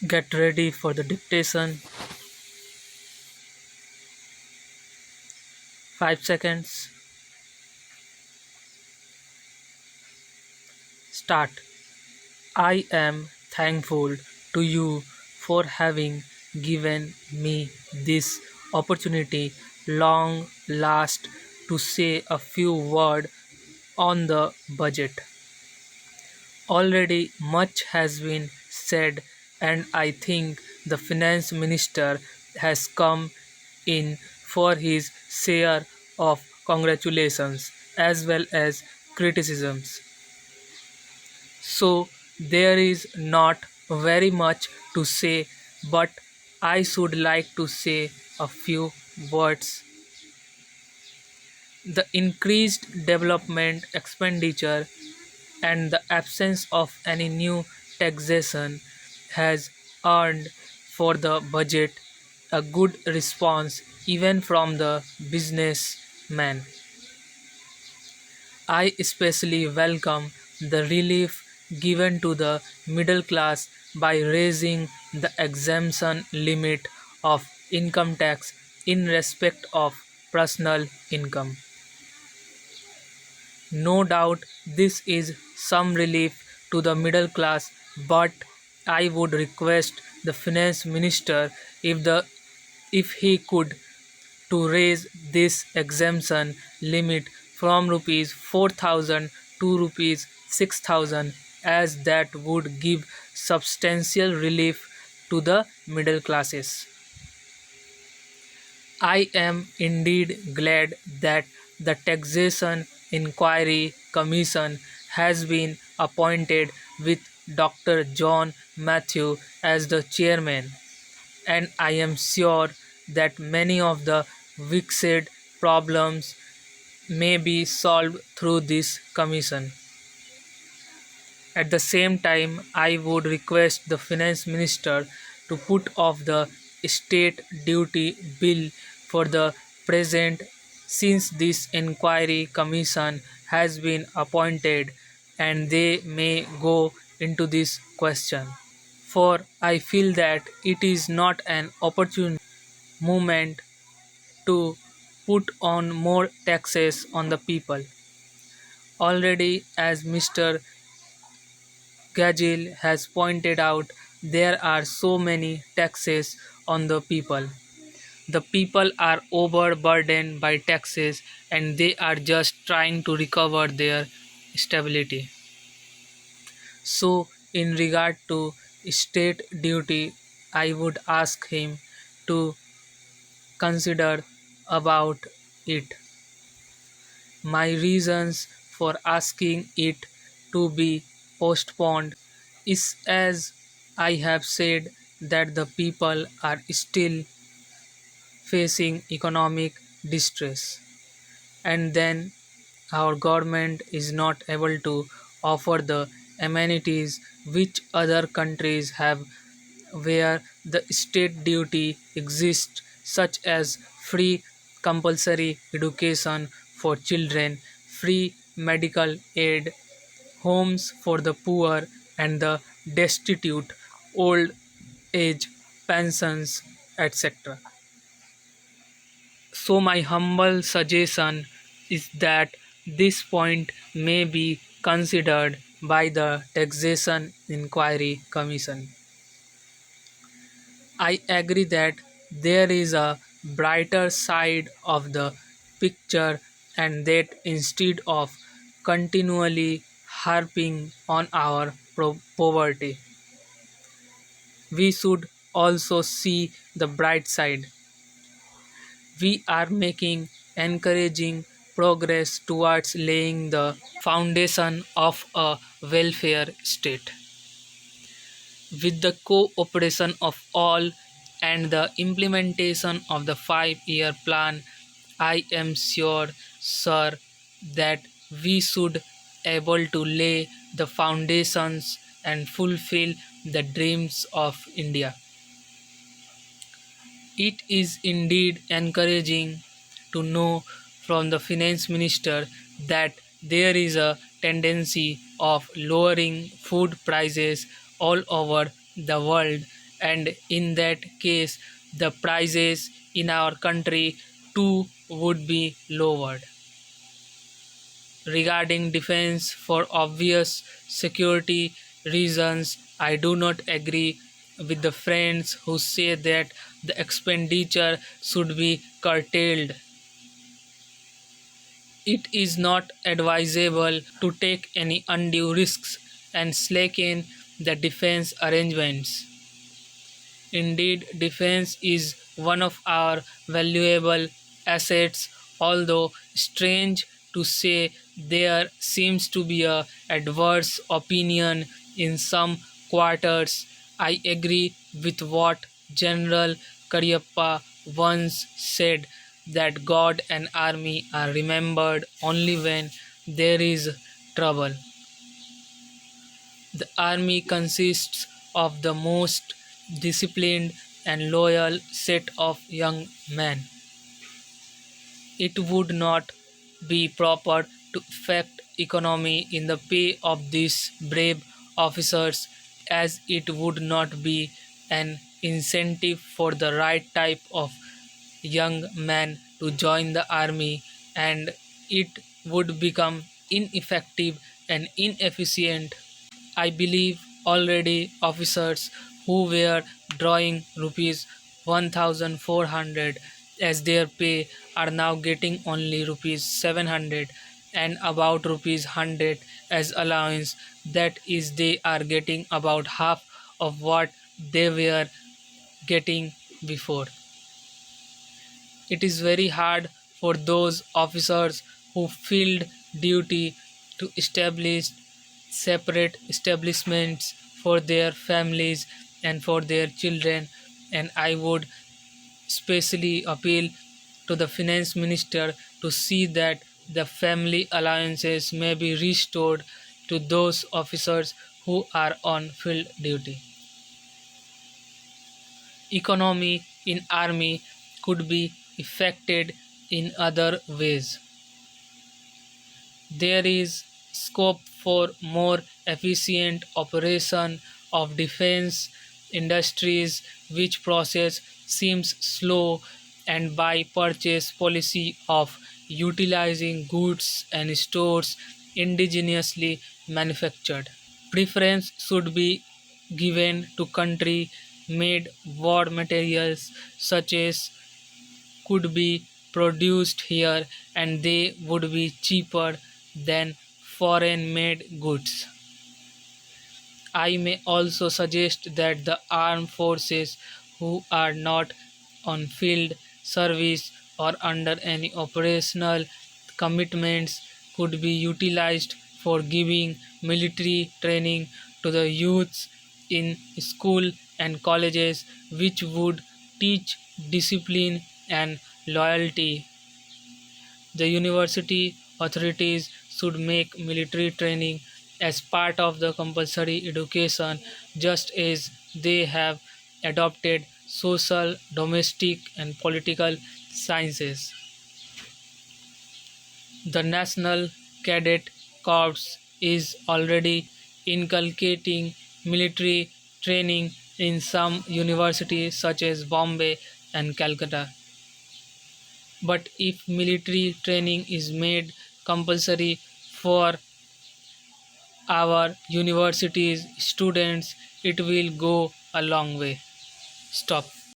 Get ready for the dictation. 5 seconds. Start. I am thankful to you for having given me this opportunity long last to say a few words on the budget. Already much has been said, and I think the finance minister has come in for his share of congratulations as well as criticisms. So there is not very much to say, but I should like to say a few words. The increased development expenditure and the absence of any new taxation has earned for the budget a good response even from the businessman. I especially welcome the relief given to the middle class by raising the exemption limit of income tax in respect of personal income. No doubt this is some relief to the middle class, but I would request the finance minister if he could to raise this exemption limit from rupees 4,000 to rupees 6,000, as that would give substantial relief to the middle classes. I am indeed glad that the Taxation Inquiry Commission has been appointed with Dr. John Matthew as the chairman, and I am sure that many of the vexed problems may be solved through this commission. At the same time, I would request the finance minister to put off the state duty bill for the present, since this inquiry commission has been appointed and they may go into this question. For I feel that it is not an opportune moment to put on more taxes on the people. Already, as Mr. Gagil has pointed out, there are so many taxes on the people. The people are overburdened by taxes and they are just trying to recover their stability. So, in regard to state duty, I would ask him to consider about it. My reasons for asking it to be postponed is, as I have said, that the people are still facing economic distress, and then our government is not able to offer the amenities which other countries have, where the state duty exists, such as free compulsory education for children, free medical aid, homes for the poor and the destitute, old age pensions, etc. So, my humble suggestion is that this point may be considered by the Taxation Inquiry Commission. I agree that there is a brighter side of the picture, and that instead of continually harping on our poverty, we should also see the bright side. We are making encouraging progress towards laying the foundation of a welfare state. With the cooperation of all and the implementation of the 5-year plan, I am sure, sir, that we should able to lay the foundations and fulfill the dreams of India. It is indeed encouraging to know from the finance minister that there is a tendency of lowering food prices all over the world, and in that case the prices in our country too would be lowered. Regarding defense, for obvious security reasons, I do not agree with the friends who say that the expenditure should be curtailed. It is not advisable to take any undue risks and slacken the defense arrangements. Indeed, defense is one of our valuable assets, although strange to say there seems to be a adverse opinion in some quarters. I agree with what General Cariappa once said, that God and army are remembered only when there is trouble. The army consists of the most disciplined and loyal set of young men. It would not be proper to affect economy in the pay of these brave officers, as it would not be an incentive for the right type of young man to join the army, and it would become ineffective and inefficient. I believe already officers who were drawing rupees 1400 as their pay are now getting only rupees 700 and about rupees 100 as allowance. That is, they are getting about half of what they were getting before. It is very hard for those officers who filled duty to establish separate establishments for their families and for their children, and I would specially appeal to the finance minister to see that the family allowances may be restored to those officers who are on field duty. Economy in army could be affected in other ways. There is scope for more efficient operation of defense industries, which process seems slow, and by purchase policy of utilizing goods and stores indigenously manufactured. Preference should be given to country made war materials such as could be produced here, and they would be cheaper than foreign made goods. I may also suggest that the armed forces who are not on field service or under any operational commitments could be utilized for giving military training to the youths in school and colleges, which would teach discipline and loyalty. The university authorities should make military training as part of the compulsory education, just as they have adopted social, domestic, and political sciences. The National Cadet Corps is already inculcating military training in some universities such as Bombay and Calcutta. But if military training is made compulsory for our universities students, it will go a long way. Stop.